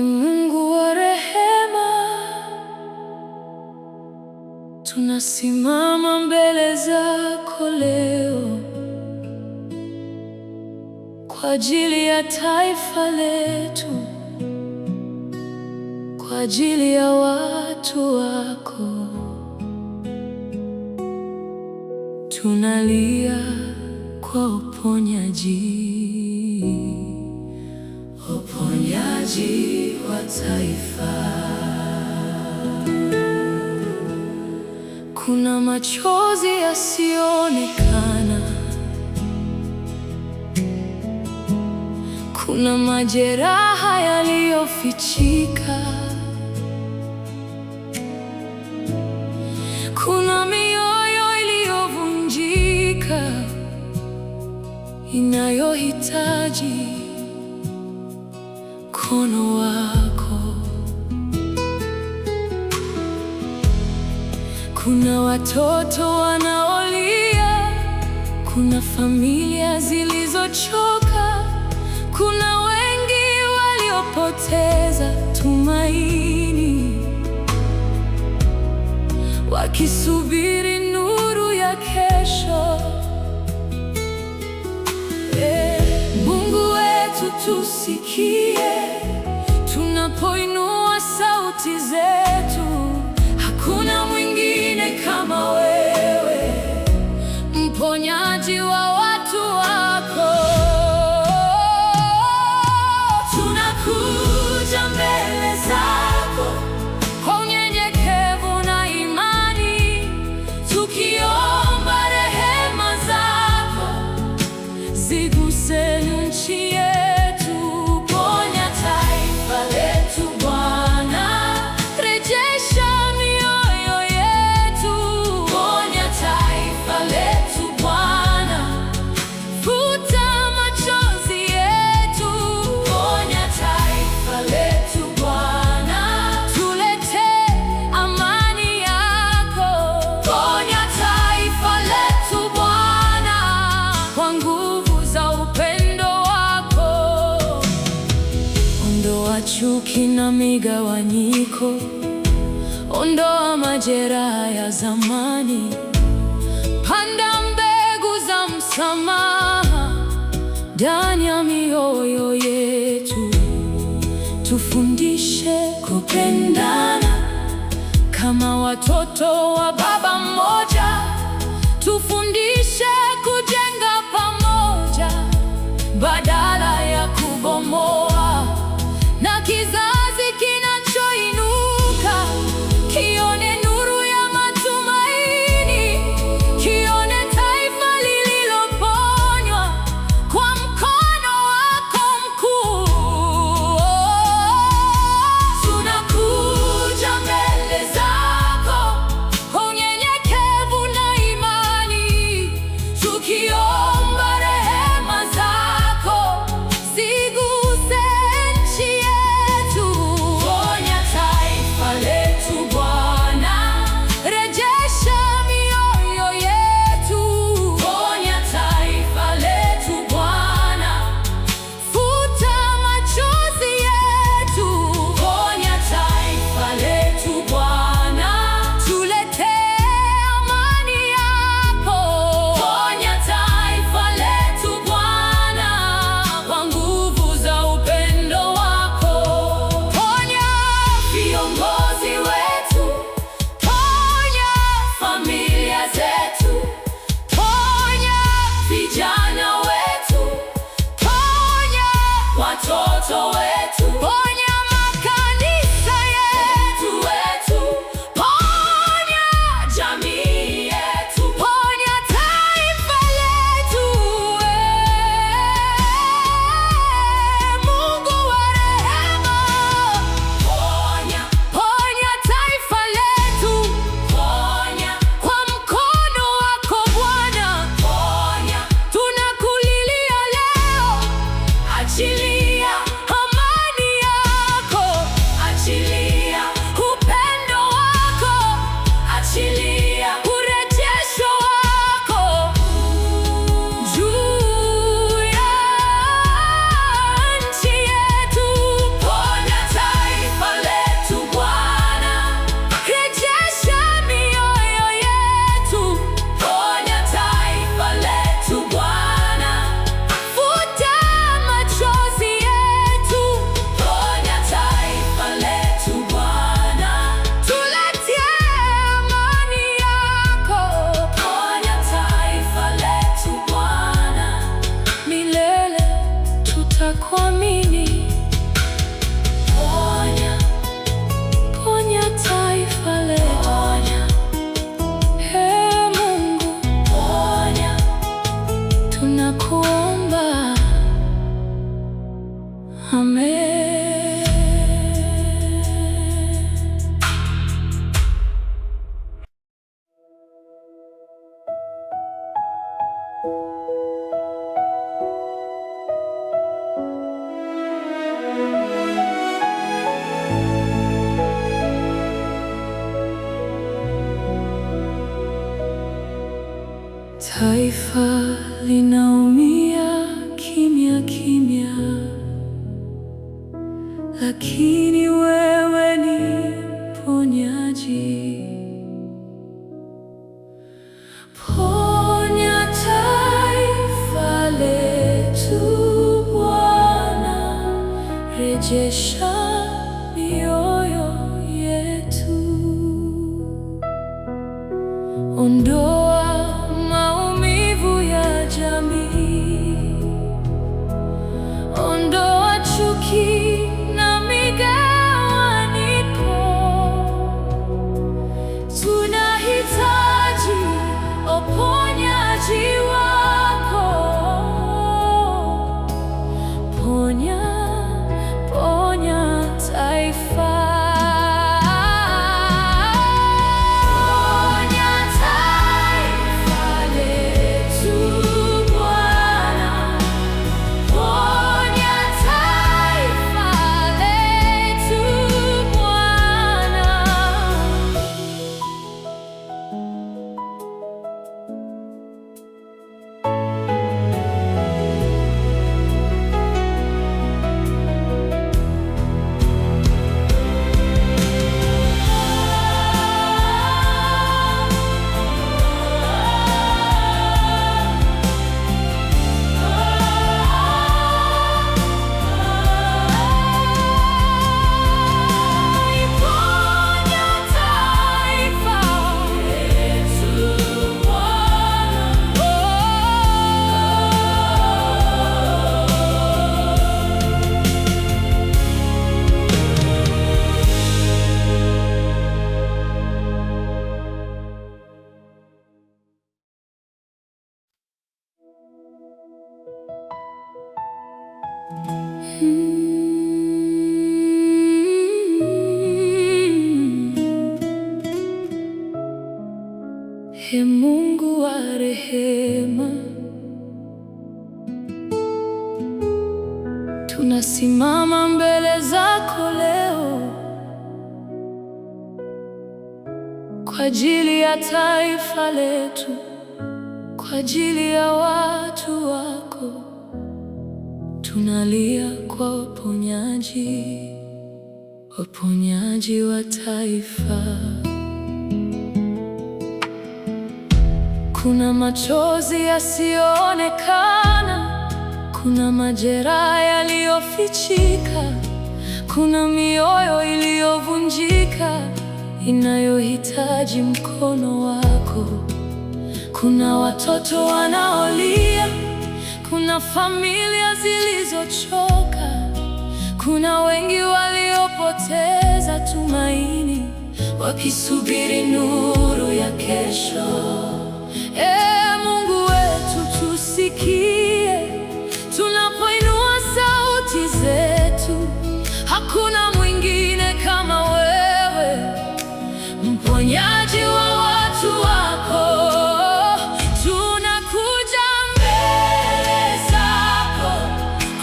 Mungu wa rehema, tunasimama mbele zako leo kwa ajili ya taifa letu, kwa ajili ya watu wako. Tunalia kwa uponyaji, uponyaji wa taifa. Kuna machozi yasiyoonekana, kuna majeraha yaliyofichika, kuna mioyo iliyovunjika inayohitaji mkono wako. Kuna watoto wanaolia, kuna familia zilizochoka, kuna wengi waliopoteza tumaini, wakisubiri nuru ya kesho. Mungu wetu, tusikie tunapoinua sauti zetu. Hakuna mwingine kama wewe, mponyaji wa watu wako. Tunakuja mbele zako kwa unyenyekevu na imani, tukiomba rehema zako ziguse nchi yetu. Ponya taifa letu Bwana, rejesha mioyo yetu. Ponya taifa letu Bwana, futa machozi yetu. Ponya taifa letu Bwana, tulete amani yako. Ponya taifa letu Bwana, kwa nguvu za upendo wako. Ondoa chuki na migawanyiko, ondoa majeraha ya zamani, panda mbegu za msamaha ndani ya mioyo yetu. Tufundishe kupendana kama watoto wa baba mmoja, tufundishe kujenga pamoja badala ya kubomoa, na kizazi kinachoinuka kione nuru ya matumaini, kione taifa lililoponywa kwa mkono wako mkuu. Tunakuja mbele zako kwa unyenyekevu Taifa linaumia kimya kimya, lakini wewe ni mponyaji. Ponya taifa letu Bwana, rejesha mioyo yetu, ondoa maumivu ya jamii, ondoa chuki na migawanyiko. Tunahitaji uponyaji wako. Ponya, ponya taifa. Ee Mungu wa rehema, tunasimama mbele zako leo kwa ajili ya taifa letu, kwa ajili ya watu wako. Tunalia kwa uponyaji, uponyaji wa taifa. Kuna machozi yasiyoonekana, kuna majeraha yaliyofichika, kuna mioyo iliyovunjika inayohitaji mkono wako. Kuna watoto wanaolia, kuna familia zilizochoka, kuna wengi waliopoteza tumaini wakisubiri nuru ya kesho. Ee Mungu wetu, tusikie tunapoinua sauti zetu. Hakuna mwingine kama wewe, mponyaji wa watu wako. Tunakuja mbele zako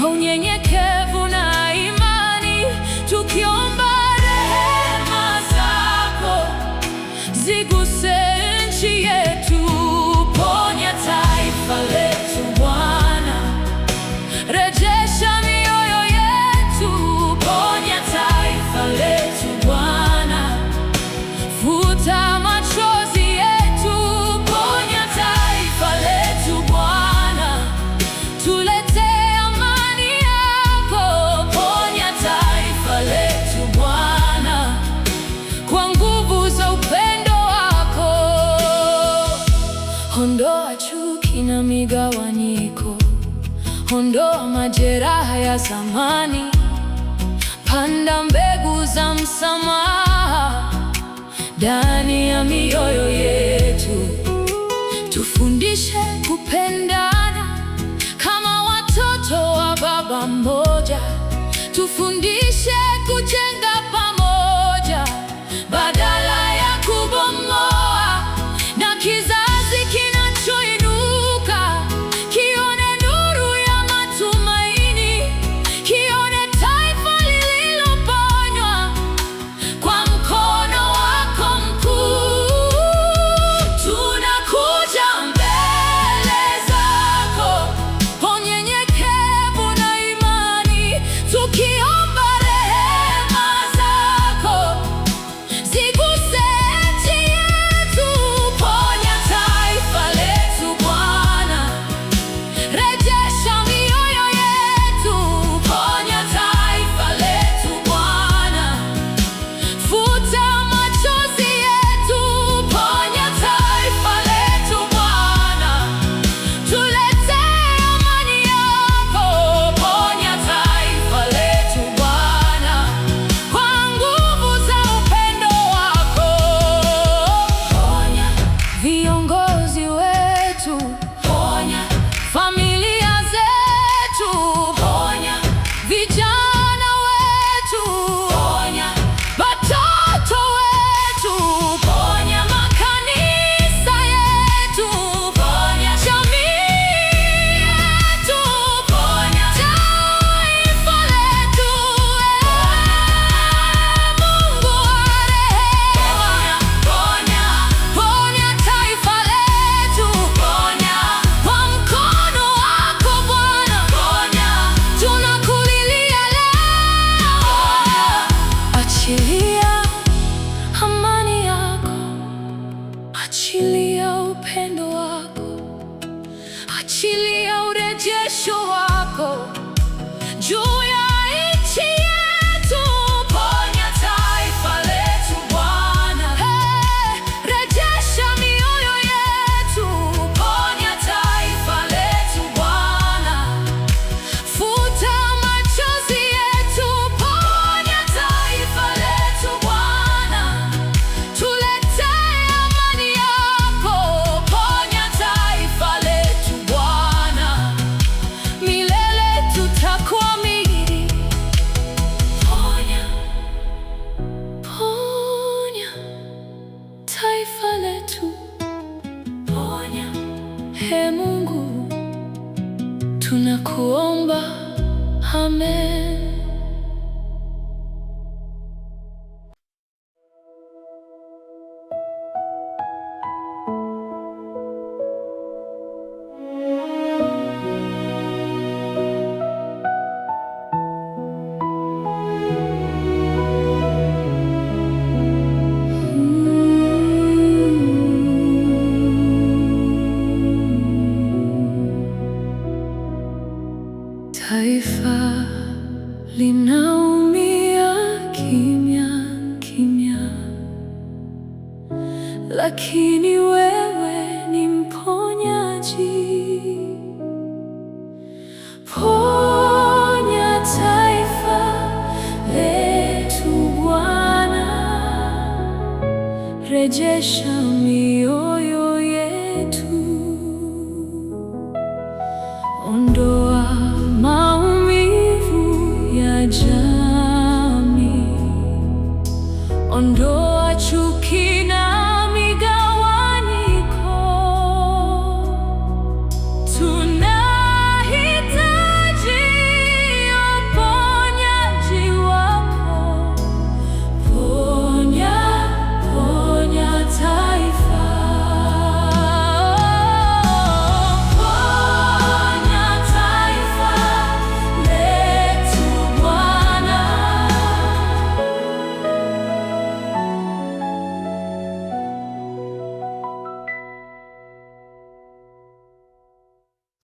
kwa unyenyekevu na imani, tukiomba rehema zako ziguse nchi yetu. Ponya taifa letu Bwana, rejesha mioyo yetu. Ponya taifa letu Bwana, futa machozi yetu. Ponya taifa letu Bwana, tuletee amani yako. Ponya taifa letu Bwana, kwa nguvu za upendo wako. Ondoa chuki na migawanyiko, ondoa majeraha ya zamani, panda mbegu za msamaha ndani ya mioyo yetu. Tufundishe kupendana kama watoto wa baba mmoja, tufundishe kujenga pamoja badala ya kubomoa, na kizazi kinachoinuka Ee Mungu, tunakuomba. Amen.